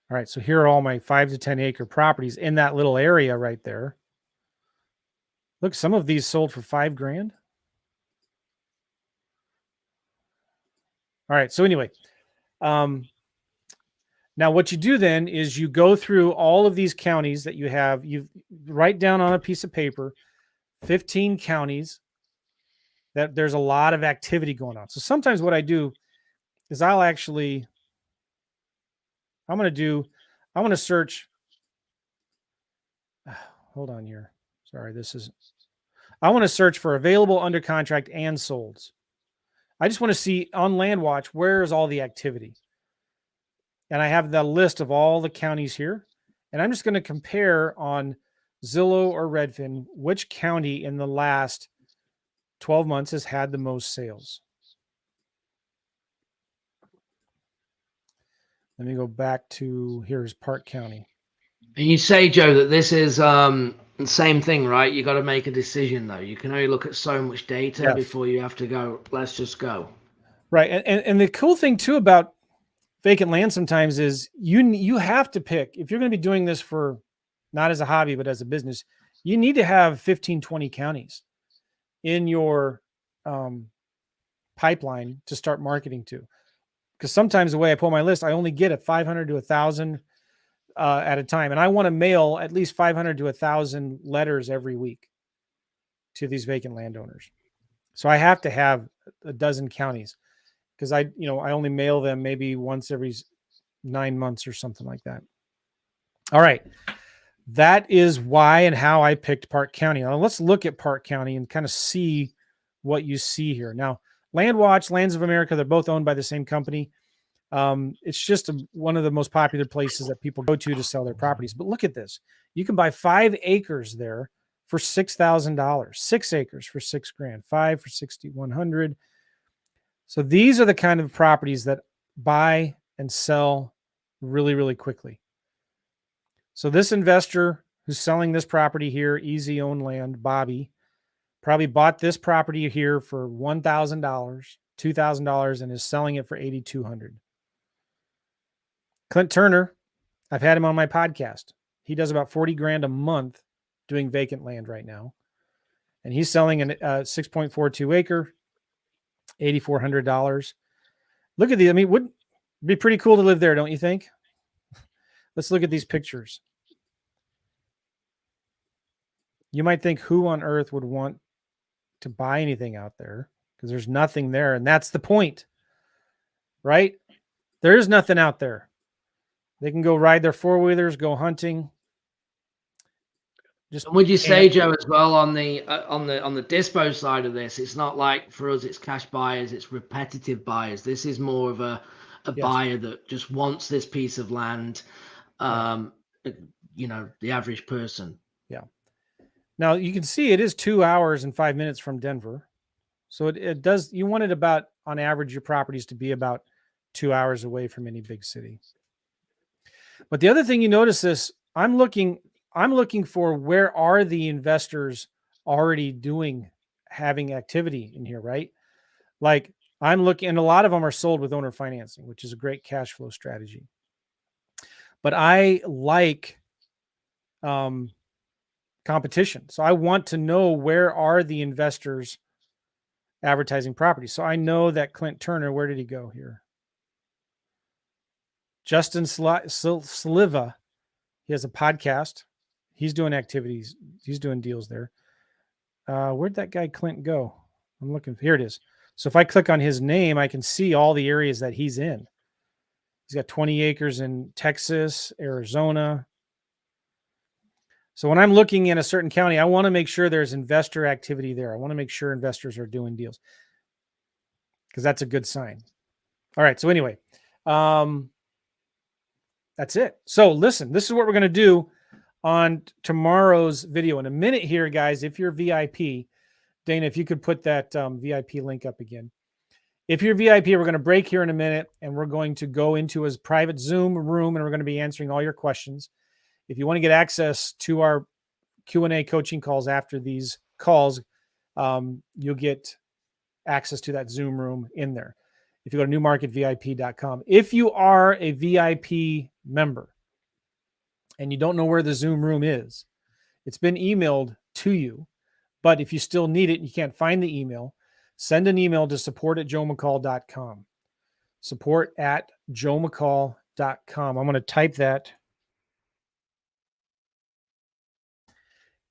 All right, so here are all my 5 to 10 acre properties in that little area right there. Look, some of these sold for $5,000. All right, so anyway, now what you do then is you go through all of these counties that you have. You write down on a piece of paper 15 counties that there's a lot of activity going on. So sometimes what I do is I'm going to search. Hold on here. Sorry, I want to search for available, under contract, and solds. I just want to see on LandWatch, where is all the activity? And I have the list of all the counties here. And I'm just going to compare on Zillow or Redfin, which county in the last 12 months has had the most sales. Let me go back to, here's Park County.
And you say, Joe, that this is the same thing, right? You got to make a decision, though. You can only look at so much data before you have to go, let's just go.
Right. And the cool thing, too, about vacant land sometimes is you have to pick, if you're going to be doing this for not as a hobby, but as a business, you need to have 15, 20 counties in your pipeline to start marketing to. Because sometimes the way I pull my list, I only get a 500 to 1,000 at a time. And I want to mail at least 500 to 1,000 letters every week to these vacant landowners. So I have to have a dozen counties because I only mail them maybe once every 9 months or something like that. All right. That is why and how I picked Park County. Now let's look at Park County and kind of see what you see here. Now, LandWatch, Lands of America, they're both owned by the same company. It's just one of the most popular places that people go to sell their properties. But look at this. You can buy 5 acres there for $6,000, 6 acres for $6,000, 5 for $6,100. So these are the kind of properties that buy and sell really, really quickly. So this investor who's selling this property here, easy owned land, Bobby, probably bought this property here for $1,000, $2,000, and is selling it for $8,200. Clint Turner, I've had him on my podcast. He does about $40,000 a month doing vacant land right now. And he's selling a 6.42 acre, $8,400. Look at these. I mean, would be pretty cool to live there, don't you think? Let's look at these pictures. You might think, who on earth would want to buy anything out there? Because there's nothing there. And that's the point, right? There is nothing out there. They can go ride their 4-wheelers, go hunting.
Just would you say, Joe, as well on the dispo side of this, it's not like for us, it's cash buyers, it's repetitive buyers. This is more of a buyer that just wants this piece of land. The average person.
Yeah. Now you can see it is 2 hours and 5 minutes from Denver. So it does, you want it about, on average, your properties to be about 2 hours away from any big city. But the other thing you notice is I'm looking for where are the investors already having activity in here, right? Like I'm looking, and a lot of them are sold with owner financing, which is a great cash flow strategy. But I like competition. So I want to know where are the investors advertising properties. So I know that Clint Turner, where did he go here? Justin Sliva, he has a podcast. He's doing activities. He's doing deals there. Where'd that guy Clint go? I'm looking. Here it is. So if I click on his name, I can see all the areas that he's in. He's got 20 acres in Texas, Arizona. So when I'm looking in a certain county, I want to make sure there's investor activity there. I want to make sure investors are doing deals because that's a good sign. All right. So anyway, that's it. So listen, this is what we're going to do on tomorrow's video. In a minute here, guys, if you're VIP, Dana, if you could put that VIP link up again. If you're VIP, we're going to break here in a minute, and we're going to go into his private Zoom room, and we're going to be answering all your questions. If you want to get access to our Q&A coaching calls after these calls, you'll get access to that Zoom room in there. If you go to newmarketvip.com. If you are a VIP member and you don't know where the Zoom room is, it's been emailed to you. But if you still need it and you can't find the email, send an email to support@joemccall.com. support@joemccall.com. I'm going to type that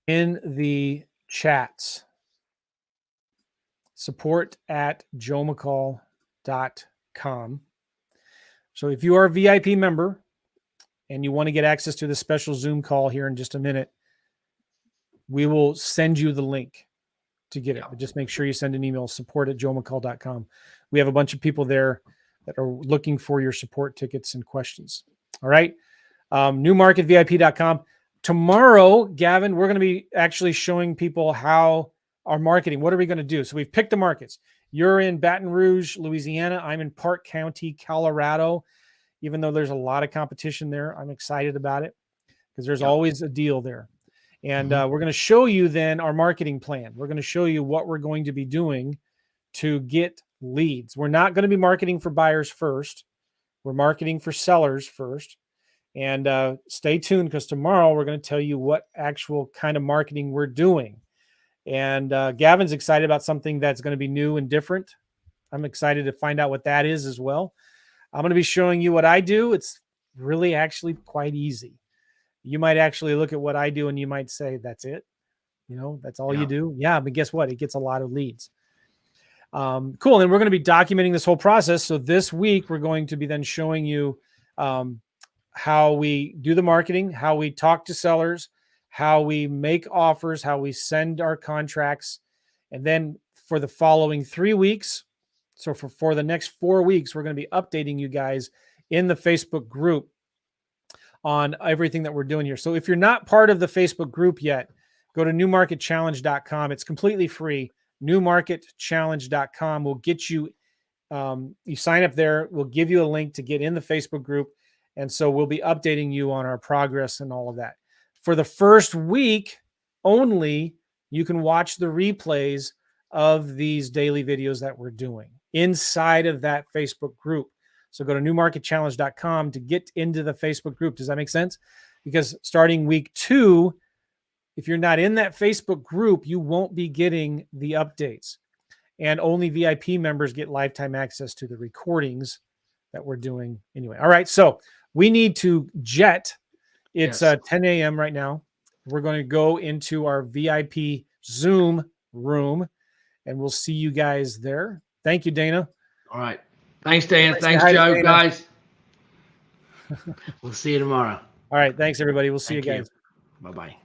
in the chats. support@joemccall.com. So if you are a VIP member and you want to get access to the special Zoom call here in just a minute, we will send you the link to get it. But just make sure you send an email, support@joemccall.com. We have a bunch of people there that are looking for your support tickets and questions. All right. Newmarketvip.com. Tomorrow, Gavin, we're going to be actually showing people how our marketing, what are we going to do? So we've picked the markets. You're in Baton Rouge, Louisiana. I'm in Park County, Colorado. Even though there's a lot of competition there, I'm excited about it because there's always a deal there. And we're going to show you then our marketing plan. We're going to show you what we're going to be doing to get leads. We're not going to be marketing for buyers first. We're marketing for sellers first. And stay tuned because tomorrow we're going to tell you what actual kind of marketing we're doing. And Gavin's excited about something that's going to be new and different. I'm excited to find out what that is as well. I'm going to be showing you what I do. It's really actually quite easy. You might actually look at what I do and you might say, that's it. You know, that's all you do. Yeah, but guess what? It gets a lot of leads. Cool. And we're going to be documenting this whole process. So this week, we're going to be then showing you how we do the marketing, how we talk to sellers, how we make offers, how we send our contracts. And then for the following 3 weeks, so for the next 4 weeks, we're going to be updating you guys in the Facebook group on everything that we're doing here. So if you're not part of the Facebook group yet, go to newmarketchallenge.com. It's completely free. Newmarketchallenge.com will get you, you sign up there. We'll give you a link to get in the Facebook group. And so we'll be updating you on our progress and all of that. For the first week only, you can watch the replays of these daily videos that we're doing inside of that Facebook group. So go to newmarketchallenge.com to get into the Facebook group. Does that make sense? Because starting week 2, if you're not in that Facebook group, you won't be getting the updates. And only VIP members get lifetime access to the recordings that we're doing anyway. All right. So we need to jet. It's 10 a.m. right now. We're going to go into our VIP Zoom room and we'll see you guys there. Thank you, Dana.
All right. Thanks, Dana. Thanks, Joe, Dana. Guys. We'll see you tomorrow.
All right. Thanks, everybody. We'll see you guys.
Bye-bye.